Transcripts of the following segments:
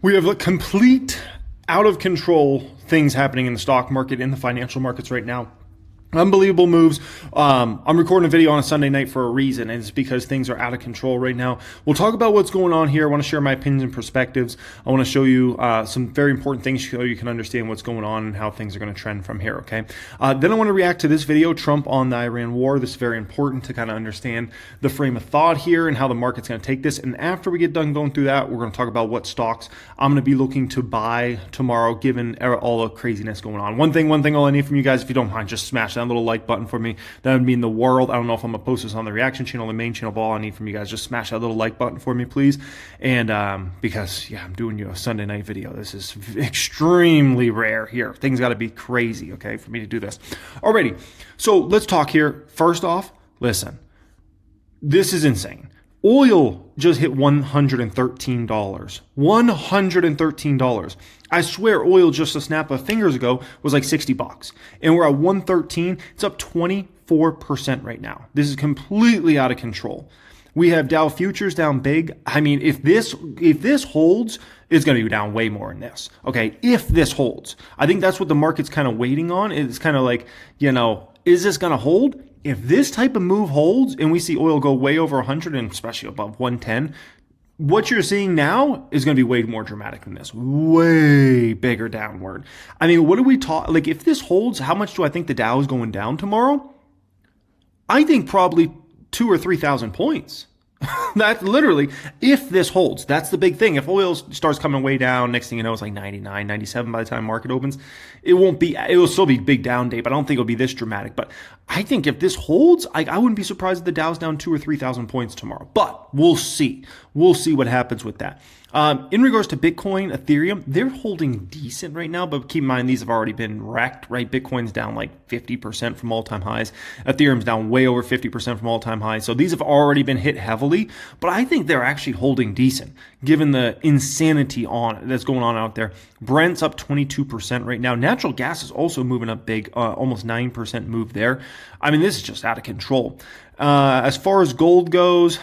We have a complete out of control things happening in the stock market, in the financial markets right now. Unbelievable moves. I'm recording a video on a Sunday night for a reason, and it's because things are out of control right now. We'll talk about what's going on here. I want to share my opinions and perspectives. I want to show you some very important things so you can understand what's going on and how things are going to trend from here, okay? Then I want to react to this video, Trump on the Iran war. This is very important to kind of understand the frame of thought here and how the market's going to take this. And after we get done going through that, we're going to talk about what stocks I'm going to be looking to buy tomorrow, given all the craziness going on. One thing all I need from you guys, if you don't mind, just smash that little like button for me. That would mean the world. I don't know if I'm gonna post this on the reaction channel, the main channel, but all I need from you guys, just smash that little like button for me, please. And because I'm doing you a Sunday night video. This is extremely rare here. Things got to be crazy, okay, for me to do this. Alrighty, so let's talk here. First off, listen, this is insane. Oil just hit $113. $113. I swear oil just a snap of fingers ago was like $60. And we're at 113. It's up 24% right now. This is completely out of control. We have Dow futures down big. I mean, if this holds, it's going to be down way more than this. Okay, if this holds. I think that's what the market's kind of waiting on. It's kind of like, is this going to hold? If this type of move holds and we see oil go way over 100 and especially above 110, what you're seeing now is going to be way more dramatic than this. Way bigger downward. I mean, what do we talk? Like, if this holds, how much do I think the Dow is going down tomorrow? I think probably 2,000 or 3,000 points. That's literally, if this holds, that's the big thing. If oil starts coming way down, next thing you know, it's like 99, 97 by the time market opens. It will still be big down day, but I don't think it'll be this dramatic. But I think if this holds, I wouldn't be surprised if the Dow's down 2,000 or 3,000 points tomorrow. But we'll see. We'll see what happens with that. In regards to Bitcoin, Ethereum, they're holding decent right now, but keep in mind, these have already been wrecked, right? Bitcoin's down like 50% from all-time highs. Ethereum's down way over 50% from all-time highs. So these have already been hit heavily, but I think they're actually holding decent, given the insanity that's going on out there. Brent's up 22% right now. Natural gas is also moving up big, almost 9% move there. I mean, this is just out of control. As far as gold goes,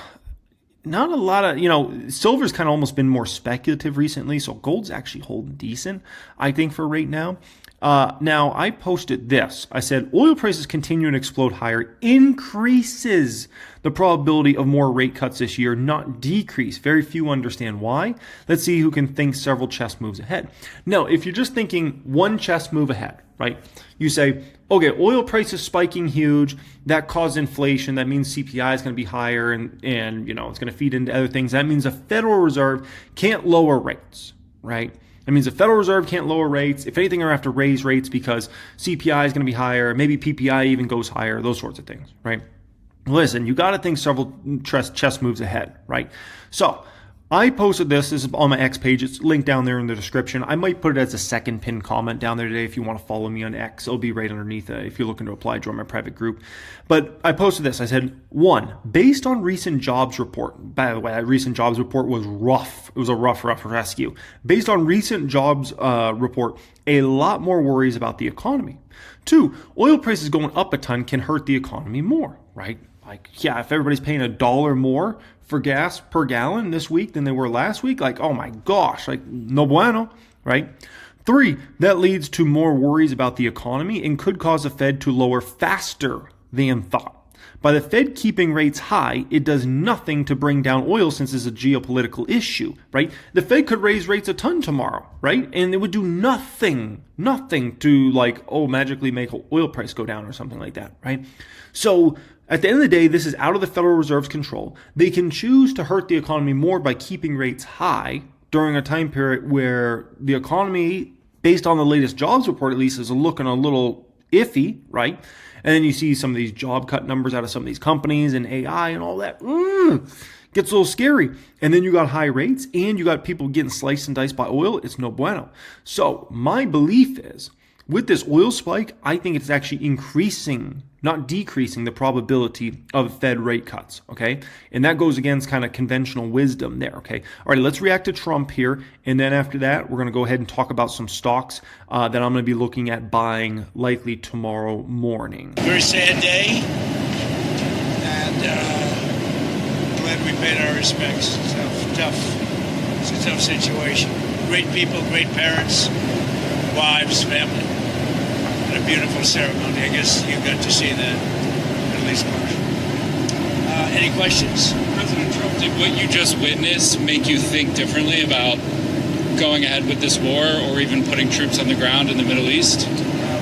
not a lot of, silver's kind of almost been more speculative recently, so gold's actually holding decent, I think, for right now. Now, I posted this. I said, oil prices continue to explode higher, increases the probability of more rate cuts this year, not decrease. Very few understand why. Let's see who can think several chess moves ahead. Now, if you're just thinking one chess move ahead, right? You say, okay, oil prices spiking huge. That caused inflation. That means CPI is going to be higher and it's going to feed into other things. That means the Federal Reserve can't lower rates, right? That means the Federal Reserve can't lower rates. If anything, they're going to have to raise rates because CPI is going to be higher. Maybe PPI even goes higher, those sorts of things, right? Listen, you got to think several chess moves ahead, right? So I posted this. This is on my X page. It's linked down there in the description. I might put it as a second pinned comment down there today if you want to follow me on X. It'll be right underneath it if you're looking to apply, join my private group. But I posted this. I said, 1, based on recent jobs report. By the way, that recent jobs report was rough. It was a rough rescue. Based on recent jobs report, a lot more worries about the economy. 2, oil prices going up a ton can hurt the economy more, right? Like, yeah, if everybody's paying $1 more for gas per gallon this week than they were last week, like, oh my gosh, like, no bueno, right? 3, that leads to more worries about the economy and could cause the Fed to lower faster than thought. By the Fed keeping rates high, it does nothing to bring down oil since it's a geopolitical issue, right? The Fed could raise rates a ton tomorrow, right? And it would do nothing to magically make oil price go down or something like that, right? So at the end of the day, this is out of the Federal Reserve's control. They can choose to hurt the economy more by keeping rates high during a time period where the economy, based on the latest jobs report at least, is looking a little iffy, right? And then you see some of these job cut numbers out of some of these companies and AI and all that. Gets a little scary. And then you got high rates and you got people getting sliced and diced by oil. It's no bueno. So my belief is, with this oil spike, I think it's actually increasing, not decreasing, the probability of Fed rate cuts, okay? And that goes against kind of conventional wisdom there, okay? All right, let's react to Trump here. And then after that, we're going to go ahead and talk about some stocks that I'm going to be looking at buying likely tomorrow morning. Very sad day. And glad we paid our respects. Tough It's a tough situation. Great people, great parents, wives, family, and a beautiful ceremony. I guess you got to see that, at least partially. Any questions? President Trump, did what you just witnessed make you think differently about going ahead with this war or even putting troops on the ground in the Middle East?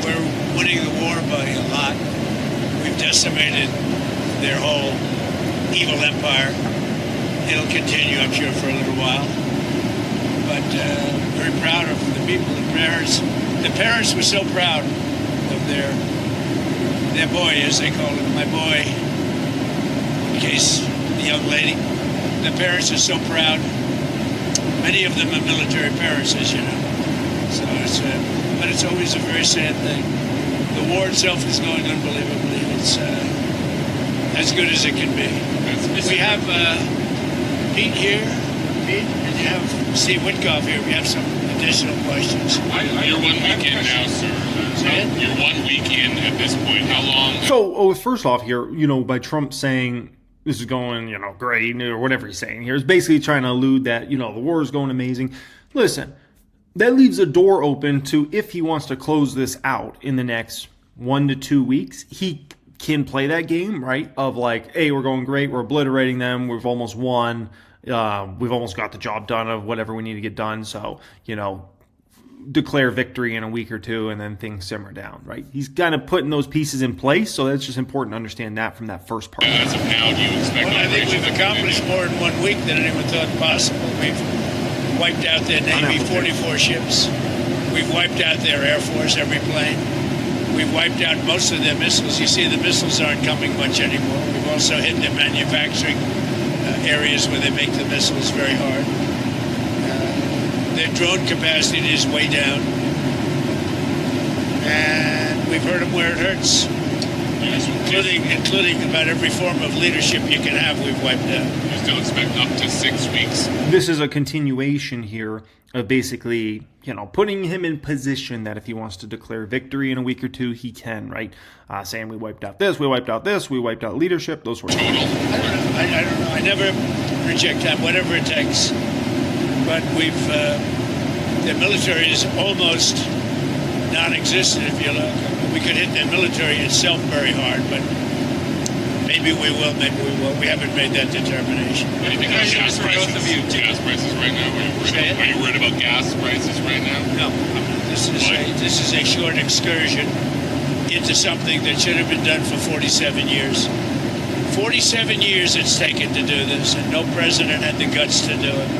We're winning the war by a lot. We've decimated their whole evil empire. It'll continue, I'm sure, for a little while. But very proud of the people, the parents. The parents were so proud of their boy, as they call him, my boy, in case the young lady. The parents are so proud. Many of them are military parents, as you know. So but it's always a very sad thing. The war itself is going unbelievably. It's as good as it can be. We have Pete here. Pete, and you have Steve Witkoff here. We have some additional questions. You're 1 week in now, sir. You're 1 week in at this point. How long? So, first off here, by Trump saying this is going, great, or whatever he's saying here, is basically trying to allude that, the war is going amazing. Listen, that leaves a door open to, if he wants to close this out in the next 1 to 2 weeks, he can play that game, right? Of like, hey, we're going great, we're obliterating them, we've almost won, we've almost got the job done of whatever we need to get done. So, declare victory in a week or two and then things simmer down, right? He's kind of putting those pieces in place, so that's just important to understand that from that first part. As of now, do you expect? Well, I think we've accomplished more in 1 week than anyone thought possible. We've wiped out their Navy, 44 ships. We've wiped out their Air Force, every plane. We've wiped out most of their missiles. You see, the missiles aren't coming much anymore. We've also hit their manufacturing areas where they make the missiles very hard. Their drone capacity is way down, and we've hurt them where it hurts, including about every form of leadership you can have. We've wiped out. You still expect up to 6 weeks? This is a continuation here of basically, putting him in position that if he wants to declare victory in a week or two, he can, right? Saying we wiped out this, we wiped out this, we wiped out leadership, those sorts of things. I don't know. I never reject that, whatever it takes. But the military is almost non-existent, if you look. We could hit the military itself very hard, but maybe we will, maybe we won't. We haven't made that determination. Anything on gas prices? Gas prices right now? Are you worried about gas prices right now? No. This is a short excursion into something that should have been done for 47 years. 47 years it's taken to do this, and no president had the guts to do it.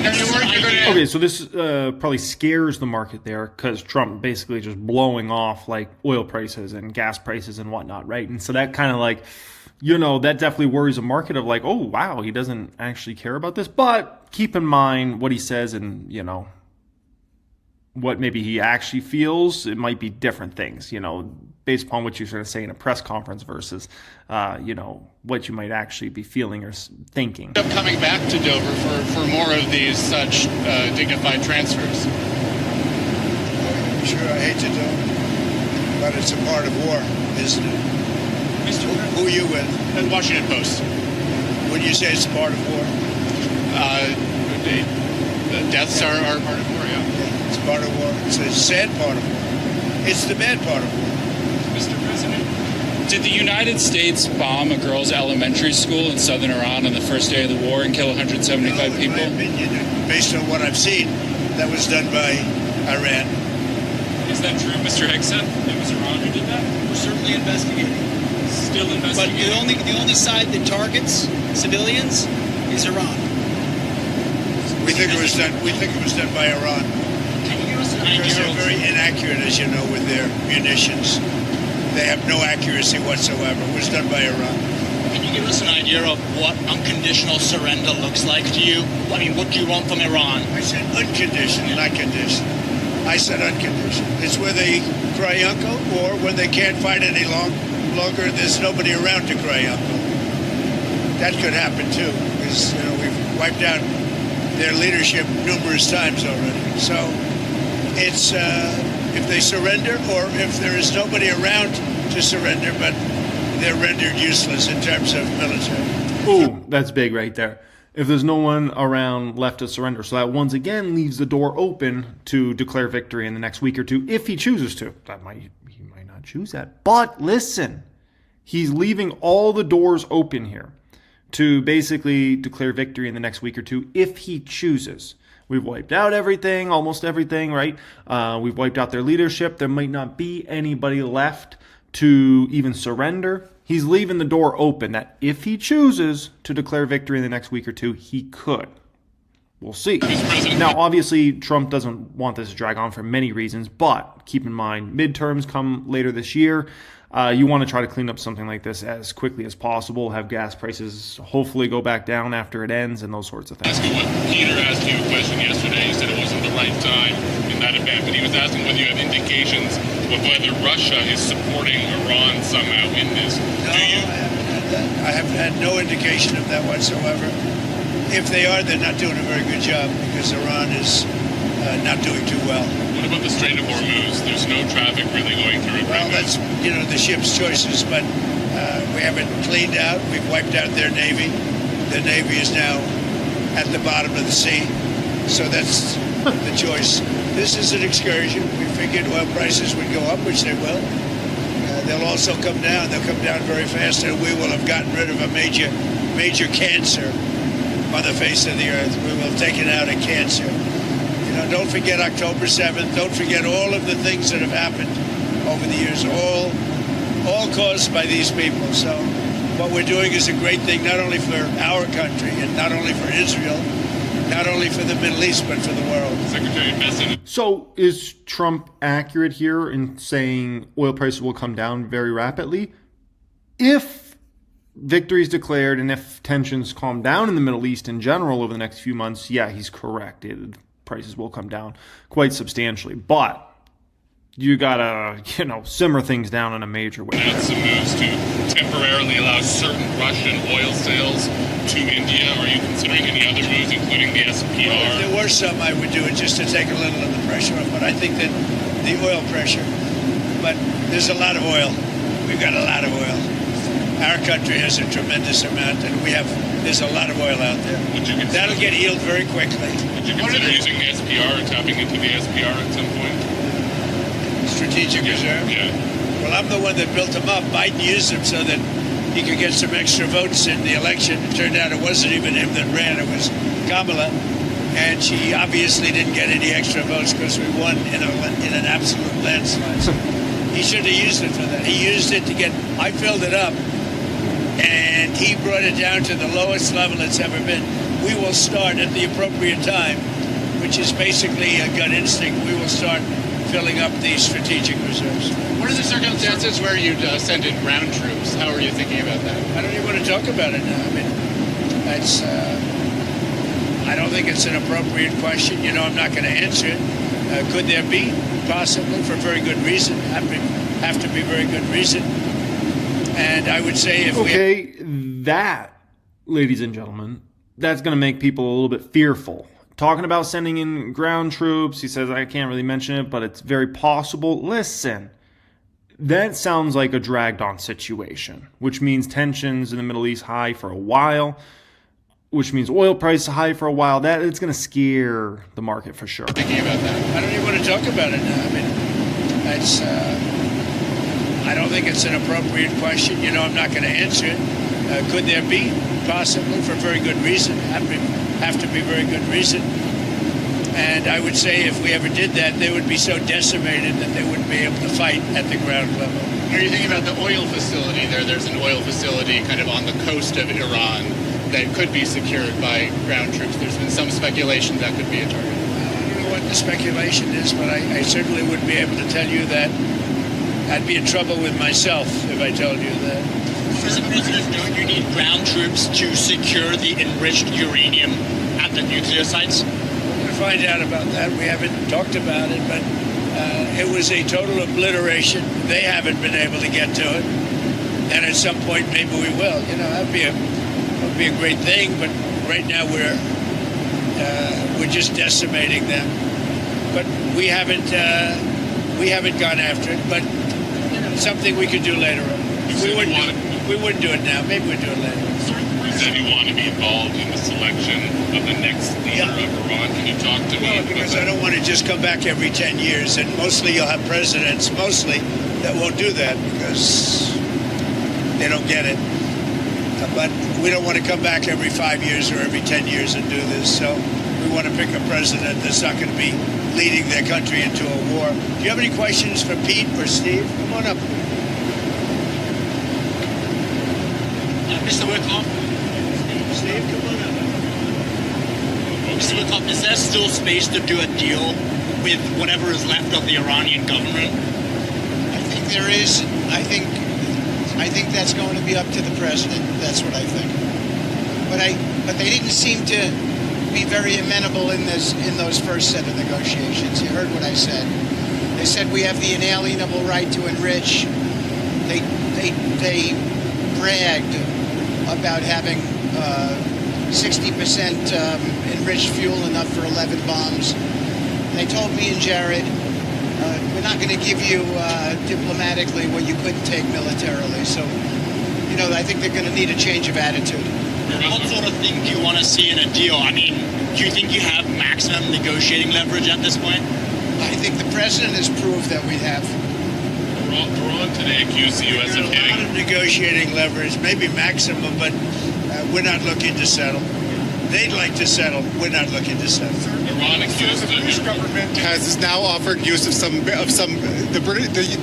Okay, so this probably scares the market there because Trump basically just blowing off like oil prices and gas prices and whatnot, right? And so that kind of like, that definitely worries the market of like, oh, wow, he doesn't actually care about this. But keep in mind what he says and, what maybe he actually feels. It might be different things, based upon what you're going to say in a press conference versus, what you might actually be feeling or thinking. Coming back to Dover for more of these such dignified transfers. Sure, I hate to do it, but it's a part of war, isn't it? Who are you with? The Washington Post. When you say it's a part of war? The deaths are part of war, yeah. It's part of war. It's a sad part of war. It's the bad part of war. Mr. President, did the United States bomb a girls' elementary school in southern Iran on the first day of the war and kill 175 people? In my opinion, based on what I've seen, that was done by Iran. Is that true, Mr. Hickson? It was Iran who did that? We're certainly investigating. Still investigating. But the only side that targets civilians is Iran. We think it was done by Iran. Can you give us an Because idea? they're very inaccurate, as you know, with their munitions. They have no accuracy whatsoever. It was done by Iran. Can you give us an idea of what unconditional surrender looks like to you? I mean, what do you want from Iran? I said unconditional, not conditional. I said unconditional. It's where they cry uncle, or when they can't fight any longer, there's nobody around to cry uncle. That could happen too, because we've wiped out their leadership numerous times already. So it's if they surrender, or if there is nobody around to surrender, but they're rendered useless in terms of military. Ooh, that's big right there. if there's no one around left to surrender. So that once again leaves the door open to declare victory in the next week or two if he chooses to. He might not choose that. But listen, he's leaving all the doors open here to basically declare victory in the next week or two if he chooses. We've wiped out everything, almost everything, right? We've wiped out their leadership. There might not be anybody left to even surrender. He's leaving the door open that if he chooses to declare victory in the next week or two, he could. We'll see. Now, obviously, Trump doesn't want this to drag on for many reasons, but keep in mind, midterms come later this year. You want to try to clean up something like this as quickly as possible, have gas prices hopefully go back down after it ends, and those sorts of things. Peter asked you a question yesterday. You said it wasn't the right time in that event, but he was asking whether you have indications of whether Russia is supporting Iran somehow in this. No, I haven't had no indication of that whatsoever. If they are, they're not doing a very good job because Iran is not doing too well. What about the Strait of Hormuz? There's no traffic really going through it. Well, that's, the ship's choices, but we have it cleaned out. We've wiped out their Navy. The Navy is now at the bottom of the sea. So that's the choice. This is an excursion. We figured oil prices would go up, which they will. They'll also come down. They'll come down very fast, and we will have gotten rid of a major cancer on the face of the earth. We will have taken out a cancer. Don't forget October 7th. Don't forget all of the things that have happened over the years, all caused by these people. So what we're doing is a great thing, not only for our country and not only for Israel, not only for the Middle East, but for the world. Secretary Bessent. So is Trump accurate here in saying oil prices will come down very rapidly? If victory is declared and if tensions calm down in the Middle East in general over the next few months, yeah, he's correct. Prices will come down quite substantially. But you gotta, simmer things down in a major way. Announced some moves to temporarily allow certain Russian oil sales to India. Are you considering any other moves, including the SPR? Well, if there were some, I would do it just to take a little of the pressure off. But I think that the oil pressure, but there's a lot of oil. We've got a lot of oil. Our country has a tremendous amount, and there's a lot of oil out there. That'll get healed very quickly. Would you consider using the SPR or tapping into the SPR at some point? Strategic reserve? Yeah. Well, I'm the one that built them up. Biden used them so that he could get some extra votes in the election. It turned out it wasn't even him that ran. It was Kamala. And she obviously didn't get any extra votes because we won in an absolute landslide. So he should have used it for that. He used it to I filled it up. And he brought it down to the lowest level it's ever been. We will start at the appropriate time, which is basically a gut instinct. We will start filling up these strategic reserves. What are the circumstances where you'd send in ground troops? How are you thinking about that? I don't even want to talk about it now. I mean, that's. I don't think it's an appropriate question. I'm not going to answer it. Could there be? Possibly, for very good reason. Have to be very good reason. And I would say that, ladies and gentlemen, that's going to make people a little bit fearful. Talking about sending in ground troops, he says, I can't really mention it, but it's very possible. Listen, that sounds like a dragged-on situation, which means tensions in the Middle East high for a while, which means oil prices high for a while. That it's going to scare the market for sure. Thinking about that. I don't even want to talk about it now. I mean, that's. I don't think it's an appropriate question. I'm not going to answer it. Could there be? Possibly, for very good reason. Have to be very good reason. And I would say if we ever did that, they would be so decimated that they wouldn't be able to fight at the ground level. Are you thinking about the oil facility there? There's an oil facility kind of on the coast of Iran that could be secured by ground troops. There's been some speculation that could be a target. I don't know what the speculation is, but I certainly wouldn't be able to tell you that. I'd be in trouble with myself if I told you that. Mr. President, don't you need ground troops to secure the enriched uranium at the nuclear sites? We're going to find out about that. We haven't talked about it, but it was a total obliteration. They haven't been able to get to it. And at some point, maybe we will. That would be a great thing, but right now we're just decimating them. But we haven't gone after it, but something we could do later on. We wouldn't do it now. Maybe we'll do it later. said you want to be involved in the selection of the next leader of Iran. Can you talk to me? Well, because I don't want to just come back every 10 years, and mostly you'll have presidents, that won't do that because they don't get it. But we don't want to come back every 5 years or every 10 years and do this. So we want to pick a president that's not going to be leading their country into a war. Do you have any questions for Pete or Steve? Come on up. Mr. Wickoff, Steve, come on up. Mr. Wickoff, is there still space to do a deal with whatever is left of the Iranian government? I think there is. I think that's going to be up to the president. That's what I think. But they didn't seem to be very amenable in those first set of negotiations. You heard what I said. They said we have the inalienable right to enrich. They bragged about having 60% enriched fuel, enough for 11 bombs. And they told me and Jared, we're not going to give you diplomatically what you couldn't take militarily. So, I think they're going to need a change of attitude. What sort of thing do you want to see in a deal? I mean, do you think you have maximum negotiating leverage at this point? I think the president has proved that we have. Iran today accused the U.S. of A lot of negotiating leverage, maybe maximum, but we're not looking to settle. They'd like to settle. We're not looking to settle. Iran accused the British government has now offered use of the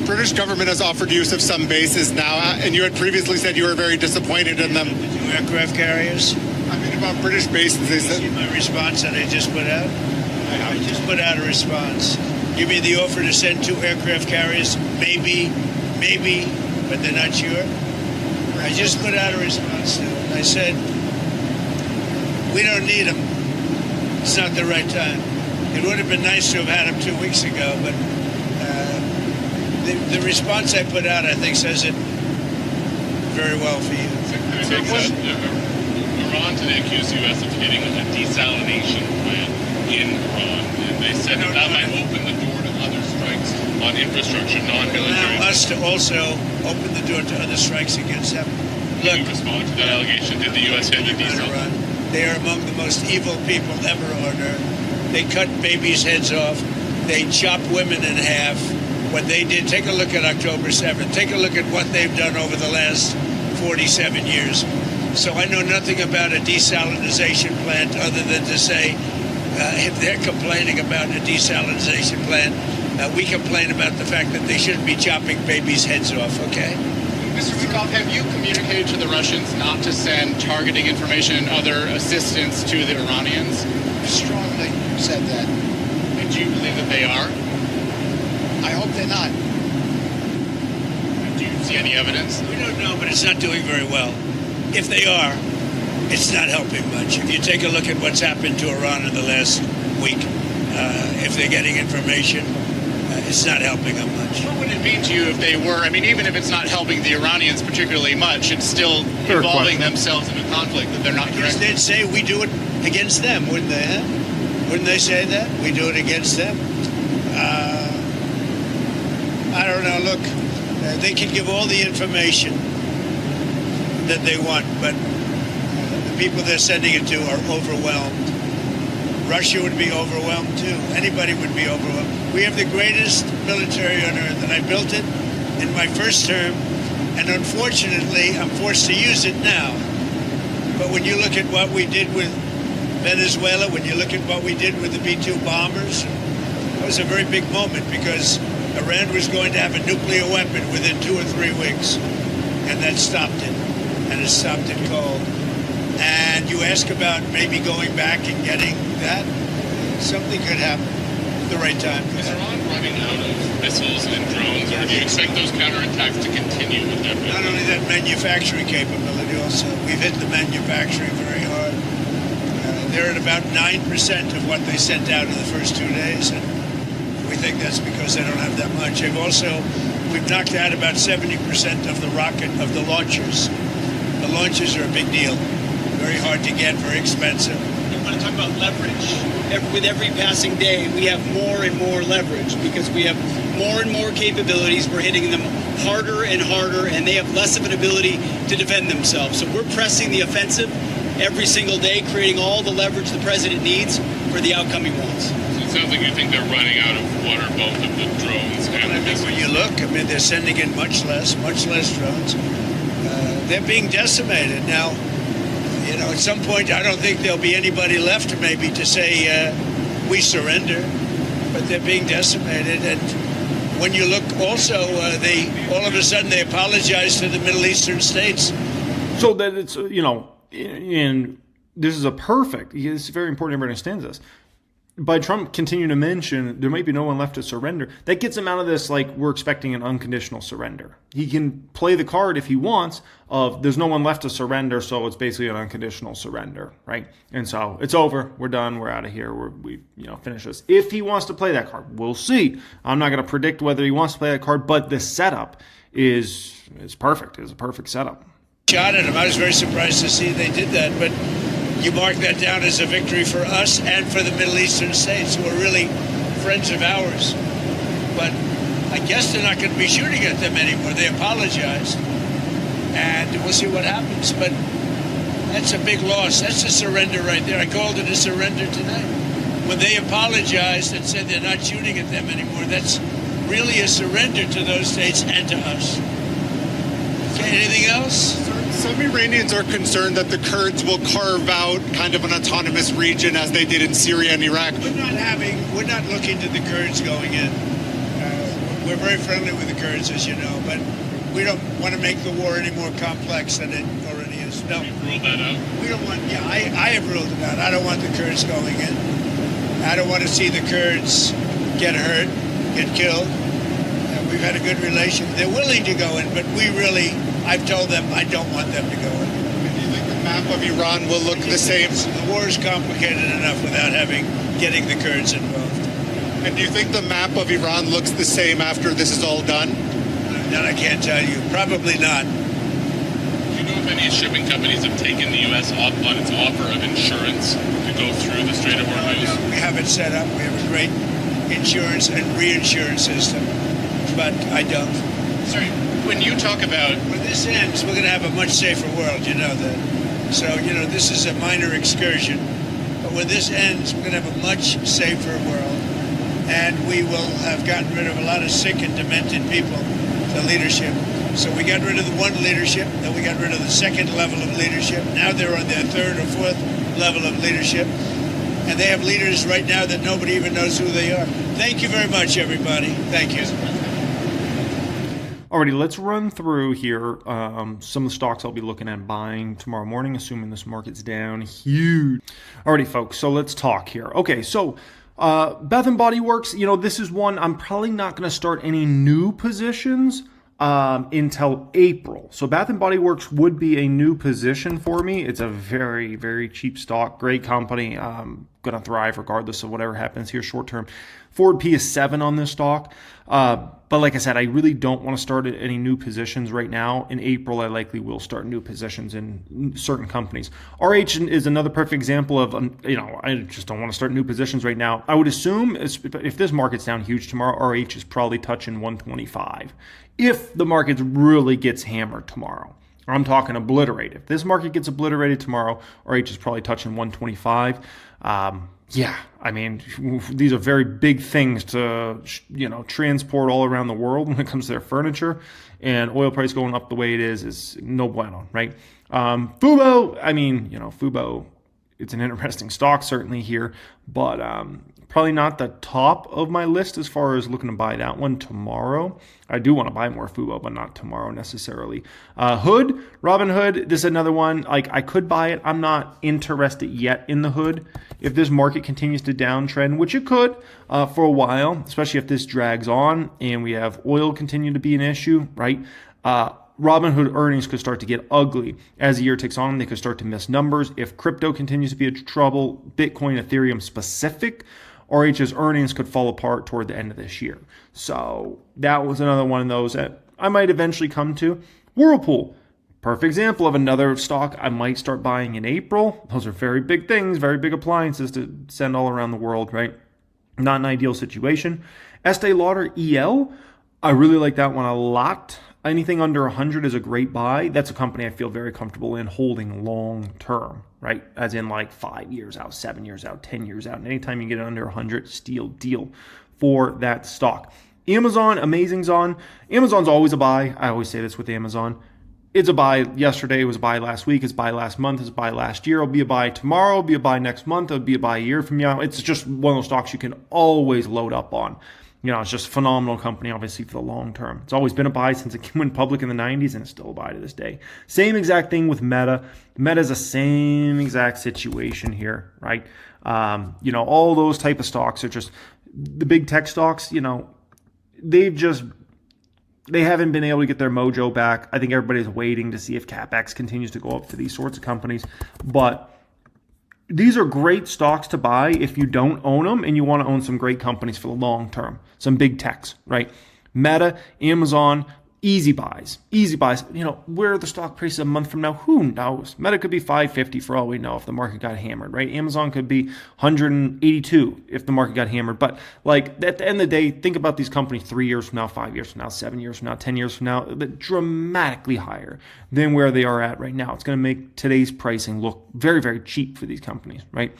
British government has offered use of some bases now, and you had previously said you were very disappointed in them. The 2 aircraft carriers. I mean, about British bases, they said. See my response that I just put out? I just put out a response. Give me the offer to send 2 aircraft carriers. Maybe, but they're not sure. I just put out a response to it. I said, we don't need them. It's not the right time. It would have been nice to have had them 2 weeks ago, but the response I put out, I think, says it very well for you. Iran today accused the U.S. of hitting a desalination plant in Iran, and they said that might open the door to other strikes on infrastructure, non-military. Allow us to also open the door to other strikes against them. Can you respond to that allegation? Did the U.S. hit the desalination? They are among the most evil people ever on earth. They cut babies' heads off. They chop women in half. What they did, take a look at October 7th. Take a look at what they've done over the last 47 years. So I know nothing about a desalination plant other than to say if they're complaining about a desalination plant, we complain about the fact that they shouldn't be chopping babies' heads off, okay? Mr. Wickoff, have you communicated to the Russians not to send targeting information and other assistance to the Iranians? Strongly said that. And do you believe that they are? I hope they're not. Do you see any evidence? We don't know, but it's not doing very well. If they are, it's not helping much. If you take a look at what's happened to Iran in the last week, if they're getting information, it's not helping them much. What would it mean to you if they were? I mean, even if it's not helping the Iranians particularly much, it's still involving themselves in a conflict that they're not directly. They'd say we do it against them, wouldn't they? Huh? Wouldn't they say that? We do it against them? I don't know. Look, they can give all the information that they want, but the people they're sending it to are overwhelmed. Russia would be overwhelmed too. Anybody would be overwhelmed. We have the greatest military on earth, and I built it in my first term, and unfortunately, I'm forced to use it now. But when you look at what we did with Venezuela, when you look at what we did with the B-2 bombers, it was a very big moment because Iran was going to have a nuclear weapon within 2 or 3 weeks, and that stopped it, and it stopped it cold. And you ask about maybe going back and getting that, something could happen at the right time. Is Iran running out of missiles and drones, or do you expect those counterattacks to continue with that? Not only that, manufacturing capability also. We've hit the manufacturing very hard. They're at about 9% of what they sent out in the first 2 days, and we think that's because they don't have that much. We've knocked out about 70% of the launchers. The launchers are a big deal. Very hard to get, very expensive. You want to talk about leverage? with every passing day, we have more and more leverage because we have more and more capabilities. We're hitting them harder and harder, and they have less of an ability to defend themselves. So we're pressing the offensive every single day, creating all the leverage the president needs for the outcoming ones. So it sounds like you think they're running out of water, both of the drones and the missiles. When you look, I mean, they're sending in much less drones. They're being decimated. Now, you know, at some point, I don't think there'll be anybody left maybe to say we surrender, but they're being decimated. And when you look also, all of a sudden they apologize to the Middle Eastern states. So that it's, you know, and this is it's very important everyone understands this. By Trump continuing to mention there might be no one left to surrender, that gets him out of this like we're expecting an unconditional surrender. He can play the card if he wants of there's no one left to surrender, so it's basically an unconditional surrender, right? And so it's over, we're done, we're out of here, we finish this. If he wants to play that card, we'll see. I'm not going to predict whether he wants to play that card, but the setup is perfect. It's a perfect setup. Shot at him. I was very surprised to see they did that, but you mark that down as a victory for us and for the Middle Eastern states who are really friends of ours. But I guess they're not going to be shooting at them anymore. They apologized, and we'll see what happens. But that's a big loss. That's a surrender right there. I called it a surrender tonight. When they apologized and said they're not shooting at them anymore, that's really a surrender to those states and to us. Okay, anything else? Some Iranians are concerned that the Kurds will carve out kind of an autonomous region as they did in Syria and Iraq. We're not looking to the Kurds going in. We're very friendly with the Kurds, as you know, but we don't want to make the war any more complex than it already is. No. You've ruled that out? We don't want, I have ruled it out. I don't want the Kurds going in. I don't want to see the Kurds get hurt, get killed. We've had a good relation. They're willing to go in, but I've told them I don't want them to go in. Do you think the map of Iran will look the same? The war is complicated enough without getting the Kurds involved. And do you think the map of Iran looks the same after this is all done? That I can't tell you. Probably not. Do you know if any shipping companies have taken the U.S. up on its offer of insurance to go through the Strait of Hormuz? No, we have it set up. We have a great insurance and reinsurance system, but I don't. Sorry, when you talk about... When this ends, we're going to have a much safer world, you know that. So, this is a minor excursion. But when this ends, we're going to have a much safer world. And we will have gotten rid of a lot of sick and demented people, the leadership. So we got rid of the one leadership, then we got rid of the second level of leadership. Now they're on their third or fourth level of leadership. And they have leaders right now that nobody even knows who they are. Thank you very much, everybody. Thank you. Alrighty, let's run through here some of the stocks I'll be looking at buying tomorrow morning, assuming this market's down huge. Alrighty, folks, so let's talk here. Okay, so Bath & Body Works, this is one I'm probably not going to start any new positions until April. So Bath & Body Works would be a new position for me. It's a very, very cheap stock, great company, going to thrive regardless of whatever happens here short term. Forward P is 7 on this stock. But like I said, I really don't want to start any new positions right now. In April, I likely will start new positions in certain companies. RH is another perfect example of, I just don't want to start new positions right now. I would assume if this market's down huge tomorrow, RH is probably touching 125. If the market really gets hammered tomorrow, I'm talking obliterated. If this market gets obliterated tomorrow, RH is probably touching 125. Yeah, I mean, these are very big things to, transport all around the world when it comes to their furniture, and oil price going up the way it is no bueno, right? Fubo, Fubo, it's an interesting stock certainly here, but probably not the top of my list as far as looking to buy that one tomorrow. I do want to buy more Fubo, but not tomorrow necessarily. Robinhood, this is another one. I could buy it. I'm not interested yet in the hood. If this market continues to downtrend, which it could for a while, especially if this drags on and we have oil continue to be an issue, right? Robinhood earnings could start to get ugly. As the year ticks on, they could start to miss numbers. If crypto continues to be in trouble, Bitcoin, Ethereum specific, RH's earnings could fall apart toward the end of this year. So that was another one of those that I might eventually come to. Whirlpool, Perfect example of another stock I might start buying in April. Those are very big things, very big appliances to send all around the world, right? Not an ideal situation. Estee Lauder EL, I really like that one a lot. Anything under 100 is a great buy. That's a company I feel very comfortable in holding long term, right? As in like 5 years out, 7 years out, 10 years out. And anytime you get it under 100, steal deal for that stock. Amazon, amazing's on. Amazon's always a buy. I always say this with Amazon. It's a buy yesterday, it was a buy last week, it's a buy last month, it's a buy last year, it'll be a buy tomorrow, it'll be a buy next month, it'll be a buy a year from now. It's just one of those stocks you can always load up on. It's just a phenomenal company, obviously, for the long term. It's always been a buy since it went public in the 90s, and it's still a buy to this day. Same exact thing with Meta. Meta's the same exact situation here, right? All those type of stocks are just, the big tech stocks, they haven't been able to get their mojo back. I think everybody's waiting to see if CapEx continues to go up for these sorts of companies. But these are great stocks to buy if you don't own them and you want to own some great companies for the long term. Some big techs, right? Meta, Amazon, easy buys. Where are the stock prices a month from now? Who knows? Meta could be 550 for all we know if the market got hammered, right? Amazon could be 182 if the market got hammered. But at the end of the day, think about these companies 3 years from now, 5 years from now, 7 years from now, 10 years from now, dramatically higher than where they are at right now. It's going to make today's pricing look very, very cheap for these companies, right?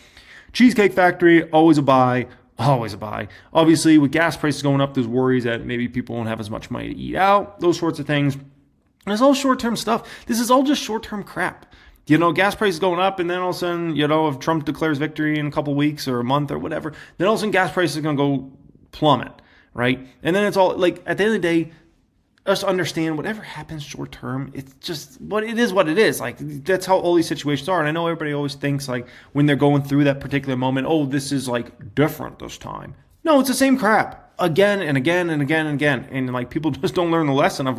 Cheesecake Factory, always a buy. Always a buy. Obviously, with gas prices going up, there's worries that maybe people won't have as much money to eat out, those sorts of things. And it's all short-term stuff. This is all just short-term crap. Gas prices going up, and then all of a sudden, if Trump declares victory in a couple weeks or a month or whatever, then all of a sudden gas prices are going to go plummet, right? And then it's all, at the end of the day, just understand whatever happens short term, it's just what it is. That's how all these situations are. And I know everybody always thinks when they're going through that particular moment, oh, this is different this time. No, it's the same crap again and again and again and again. And people just don't learn the lesson of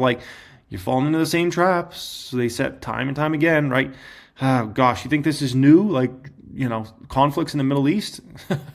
you're falling into the same traps they set time and time again, right? Oh gosh, you think this is new? Conflicts in the Middle East.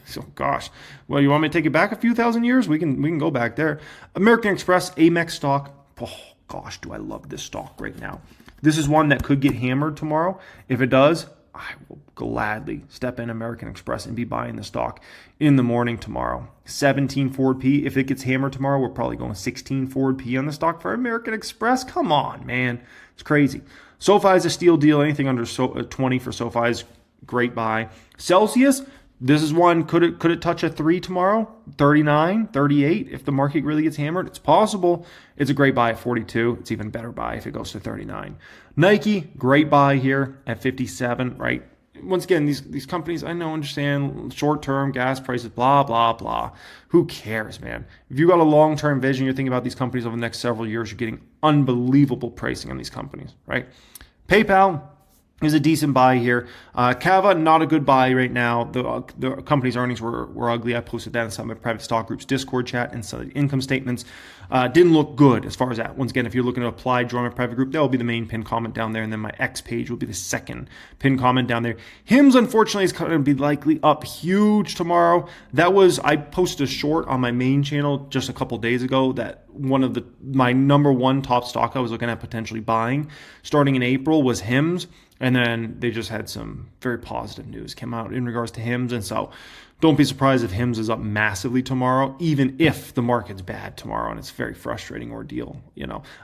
So gosh, well, you want me to take it back a few thousand years? We can go back there. American Express, Amex stock. Oh gosh, do I love this stock right now. This is one that could get hammered tomorrow. If it does, I will gladly step in American Express and be buying the stock in the morning tomorrow. 17 forward P. If it gets hammered tomorrow, we're probably going 16 forward P on the stock for American Express. Come on, man. It's crazy. SoFi is a steal deal. Anything under 20 for SoFi is great buy. Celsius, this is one. Could it touch a 3 tomorrow? 39, 38. If the market really gets hammered, it's possible. It's a great buy at 42. It's even better buy if it goes to 39. Nike, great buy here at 57, right? Once again, these companies, I know, understand short-term gas prices, blah, blah, blah. Who cares, man? If you got a long-term vision, you're thinking about these companies over the next several years, you're getting unbelievable pricing on these companies, right? PayPal is a decent buy here. Cava, not a good buy right now. The company's earnings were ugly. I posted that in some of my private stock groups Discord chat, and some of the income statements didn't look good as far as that. Once again, if you're looking to apply, join my private group, that will be the main pinned comment down there, and then my X page will be the second pinned comment down there. HIMS, unfortunately, is going to be likely up huge tomorrow. I posted a short on my main channel just a couple days ago that one of my number one top stock I was looking at potentially buying starting in April was HIMS. And then they just had some very positive news come out in regards to HIMS. And so don't be surprised if HIMS is up massively tomorrow, even if the market's bad tomorrow. And it's a very frustrating ordeal,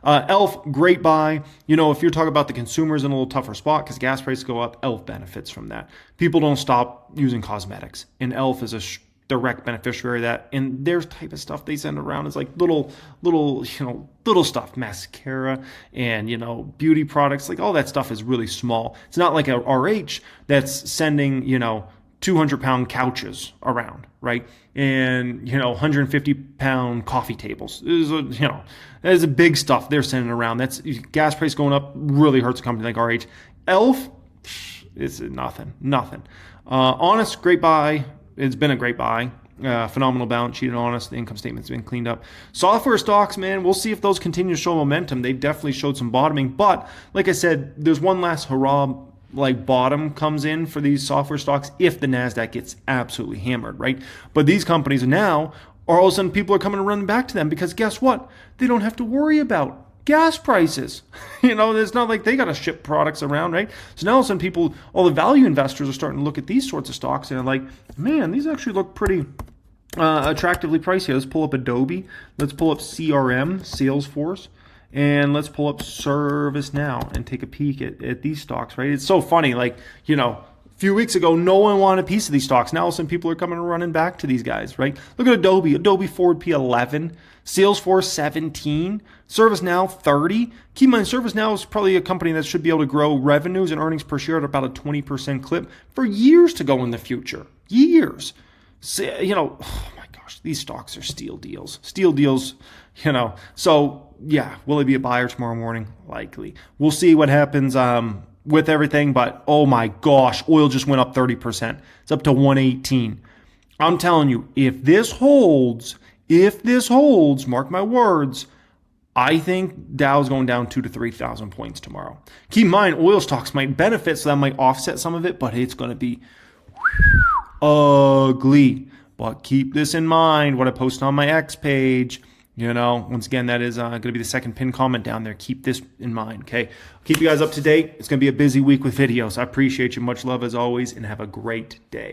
ELF, great buy. If you're talking about the consumers in a little tougher spot because gas prices go up, ELF benefits from that. People don't stop using cosmetics. And ELF is a direct beneficiary of that. And their type of stuff they send around is little stuff, mascara and, beauty products, all that stuff is really small. It's not like a RH that's sending, 200-pound couches around, right? And, 150-pound coffee tables. That is a big stuff they're sending around. That's gas price going up really hurts a company like RH. ELF is nothing. Honest, great buy. It's been a great buy. Phenomenal balance sheet and Honest. The income statement's been cleaned up. Software stocks, man, we'll see if those continue to show momentum. They've definitely showed some bottoming. But like I said, there's one last hurrah bottom comes in for these software stocks if the NASDAQ gets absolutely hammered, right? But these companies now, all of a sudden people are coming and running back to them because guess what? They don't have to worry about gas prices. It's not like they got to ship products around, right? So now all of a sudden people, all the value investors are starting to look at these sorts of stocks and they're like, man, these actually look pretty attractively priced here. Let's pull up Adobe. Let's pull up CRM, Salesforce. And let's pull up ServiceNow and take a peek at these stocks, right? It's so funny. Like, a few weeks ago, no one wanted a piece of these stocks. Now some people are coming and running back to these guys, right? Look at Adobe forward P11, Salesforce 17, ServiceNow 30. Keep in mind, ServiceNow is probably a company that should be able to grow revenues and earnings per share at about a 20% clip for years to go in the future. Years. So, oh my gosh, these stocks are steal deals. So yeah, will it be a buyer tomorrow morning? Likely. We'll see what happens with everything, but oh my gosh, oil just went up 30%. It's up to 118. I'm telling you, if this holds, mark my words, I think Dow's going down 2,000 to 3,000 points tomorrow. Keep in mind, oil stocks might benefit, so that might offset some of it, but it's going to be ugly. But keep this in mind, what I post on my X page. Once again, that is going to be the second pinned comment down there. Keep this in mind, okay? I'll keep you guys up to date. It's going to be a busy week with videos. I appreciate you. Much love as always, and have a great day.